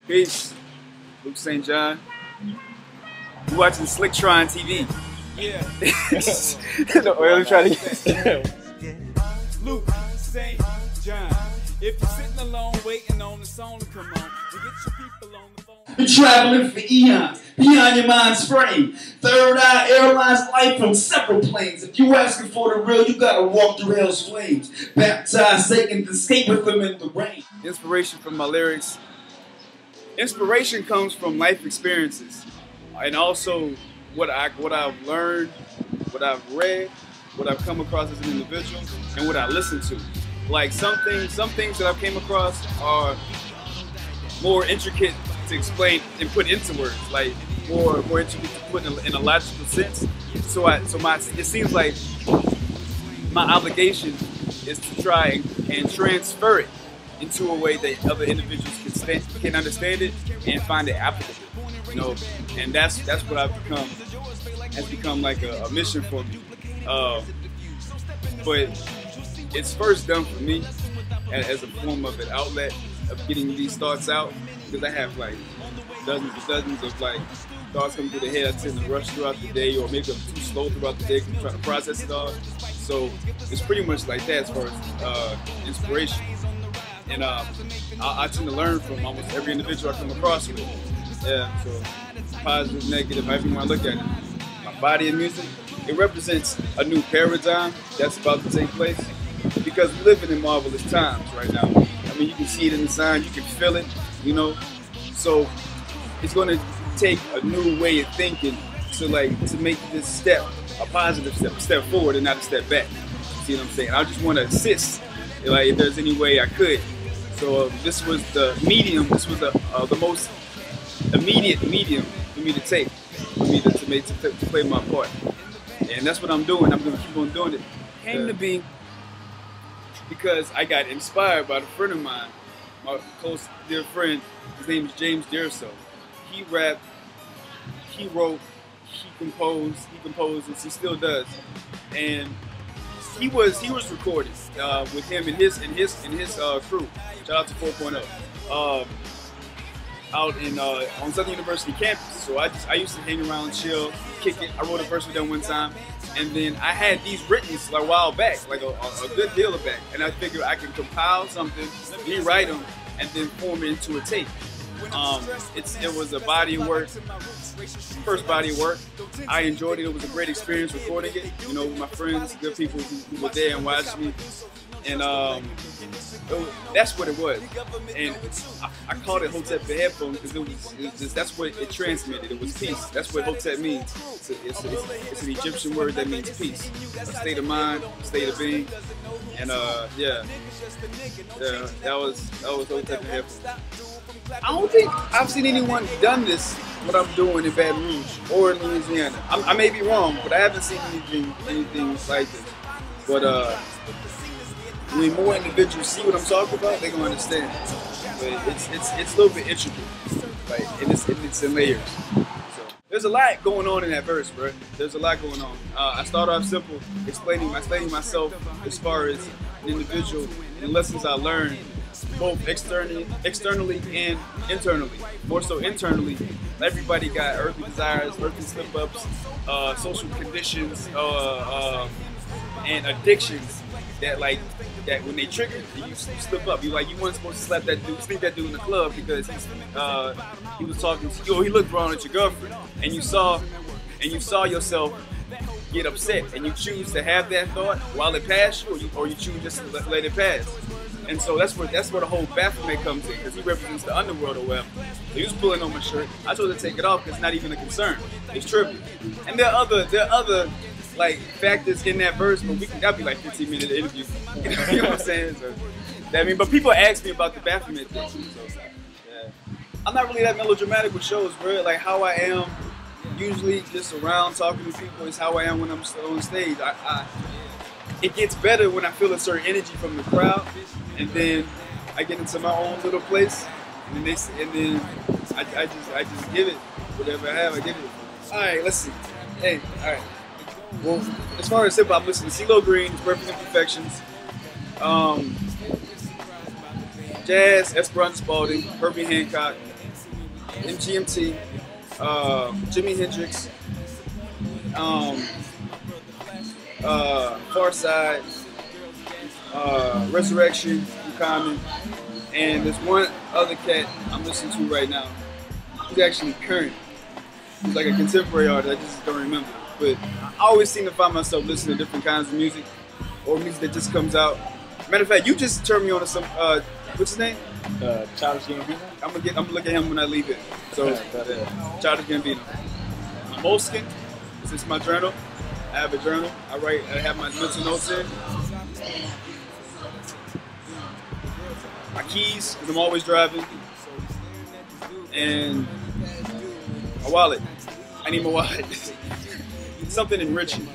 Peace. Luke St. John. You watching Sliktron TV. Yeah. No, let me try to get Luke St. John. If you're sitting alone waiting on the song to come on, you get your people on the phone. Been traveling for eons, beyond your mind's frame. Third Eye Airlines life from several planes. If you asking for the real, you gotta walk through hell's flames. Baptize Satan, escape with them in the rain. inspiration from my lyrics. Inspiration comes from life experiences, and also what I've learned, what I've read, what I've come across as an individual, and what I listen to. Like some things that I've came across are more intricate to explain and put into words, like more intricate to put in a logical sense. It seems like my obligation is to try and transfer it into a way that other individuals can understand it and find it applicable. You know, and that's what I've become. Has become like a mission for me. But it's first done for me as a form of an outlet of getting these thoughts out, because I have like dozens of like thoughts coming through the head. I tend to rush throughout the day, or maybe I'm too slow throughout the day because I'm trying to process it all. So it's pretty much like that as far as inspiration. And I tend to learn from almost every individual I come across with. Yeah, so positive, negative, however you want to look at it. My body of music, it represents a new paradigm that's about to take place, because we're living in marvelous times right now. I mean, you can see it in the sign, you can feel it, you know. So it's going to take a new way of thinking to make this step a positive step forward and not a step back. See what I'm saying? I just want to assist, like, if there's any way I could. So this was the medium. This was the most immediate medium for me to take, for me to play my part, and that's what I'm doing. I'm going to keep on doing it. Came to be because I got inspired by a friend of mine, my close dear friend. His name is James Dearso. He rapped, he wrote, he composed, and he still does. And he was recorded with him and his crew. Shout out to 4.0. Out in on Southern University campus. So I used to hang around, chill, kick it. I wrote a verse with them one time, and then I had these written like a while back, like a good deal of back, and I figured I could compile something, rewrite them, and then form it into a tape. It was a body of work, first body of work. I enjoyed it. It was a great experience recording it, you know, with my friends, good people who were there and watched me. And that's what it was. And I called it Hotep the headphone because that's what it transmitted. It was peace. That's what Hotep means. It's an Egyptian word that means peace. A state of mind, a state of being. And that was Hotep the headphone. I don't think I've seen anyone done this, what I'm doing in Baton Rouge or in Louisiana. I may be wrong, but I haven't seen anything like this. But when more individuals see what I'm talking about, they're gonna understand. But it's a little bit intricate, like, and it's in layers. So there's a lot going on in that verse, bro. There's a lot going on. I start off simple, explaining myself as far as an individual and lessons I learned, both externally and internally. More so internally, everybody got earthly desires, earthly slip-ups, social conditions, and addictions that when they trigger, you slip up. You weren't supposed to sleep that dude in the club because he was talking to you, or he looked wrong at your girlfriend, and you saw yourself get upset, and you choose to have that thought while it passed you, or you choose just to let it pass. And so that's where the whole Baphomet comes in, because he represents the underworld or whatever. So he was pulling on my shirt. I told him to take it off because it's not even a concern. It's trivial. And there are other like factors in that verse, but that'd be like 15-minute interview. You know what I'm saying? So, but people ask me about the Baphomet thing. So, yeah. I'm not really that melodramatic with shows, bro. Like how I am usually just around talking to people is how I am when I'm still on stage. It gets better when I feel a certain energy from the crowd, and then I get into my own little place, and then I just give it whatever I have. I give it. All right, let's see. Hey, all right. Well, as far as hip-hop, listen to CeeLo Green's Perfect Imperfections, jazz, Esperanza Spalding, Herbie Hancock, MGMT, Jimi Hendrix, Farside, Resurrection, Common, and there's one other cat I'm listening to right now. He's actually current. He's like a contemporary artist, I just don't remember. But I always seem to find myself listening to different kinds of music, or music that just comes out. Matter of fact, you just turned me on to some, what's his name? Childish Gambino. I'm gonna look at him when I leave it. So, Childish Gambino. Moleskin, this is my journal. I have a journal. I have my mental notes in. My keys, because I'm always driving. And my wallet. I need my wallet. Something enriching.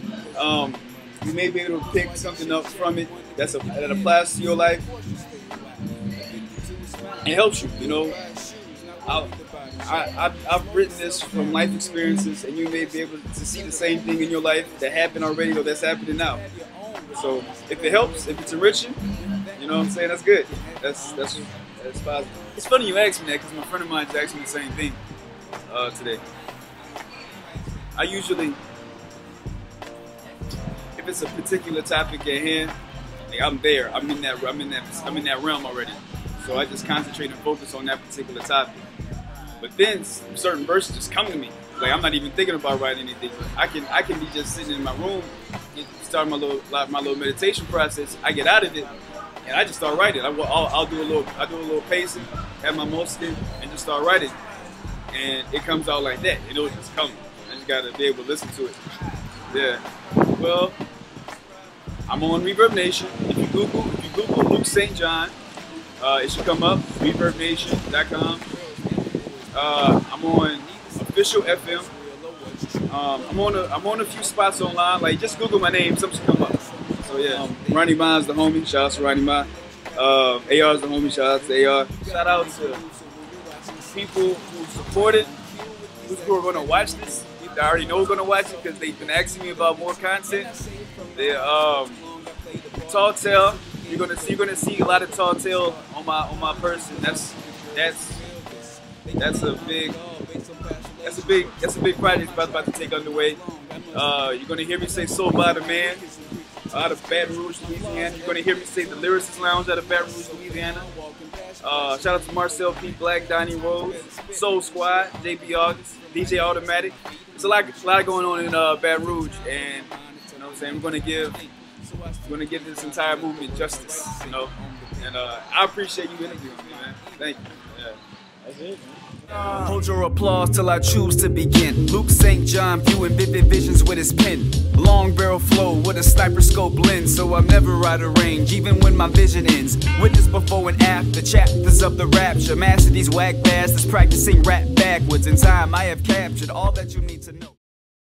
You may be able to pick something up from it that applies to your life. It helps you, you know. I've written this from life experiences, and you may be able to see the same thing in your life that happened already or that's happening now. So if it helps, if it's enriching, you know what I'm saying, that's good. That's positive. It's funny you asked me that because my friend of mine just asked me the same thing today. I usually, if it's a particular topic at hand, like I'm there. I'm in that realm already. So I just concentrate and focus on that particular topic. But then certain verses just come to me. Like I'm not even thinking about writing anything. I can be just sitting in my room, start my little meditation process. I get out of it, and I just start writing. I'll do a little pacing, have my Moleskin, and just start writing. And it comes out like that. It'll just come. I just gotta be able to listen to it. Yeah. Well, I'm on Reverb Nation. If you Google Luke St. John, it should come up. ReverbNation.com. I'm on Official FM. I'm on a few spots online. Like just Google my name, something should come up. So yeah, Ronnie Mine's the homie. Shout out to Ronnie Mine. AR's the homie. Shout out to AR. Shout out to people who support it, who are gonna watch this. I already know we're gonna watch it because they've been asking me about more content. Tall Tale. You're gonna see a lot of Tall Tale on my person. That's a big project about to take underway. You're gonna hear me say Soul by the Man out of Baton Rouge, Louisiana. You're gonna hear me say the Lyricist Lounge out of Baton Rouge, Louisiana. Shout out to Marcel P. Black, Donnie Rose, Soul Squad, JB August, DJ Automatic. There's a lot going on in Baton Rouge, and you know what I'm saying. We're gonna give this entire movement justice, you know. And I appreciate you interviewing me, man. Thank you. Yeah. That's it, man. Hold your applause till I choose to begin. Luke St. John viewing vivid visions with his pen. Long barrel flow with a sniper scope lens, so I'm never out of range, even when my vision ends. Witness before and after chapters of the rapture. Master these whack bastards practicing rap backwards. In time I have captured all that you need to know.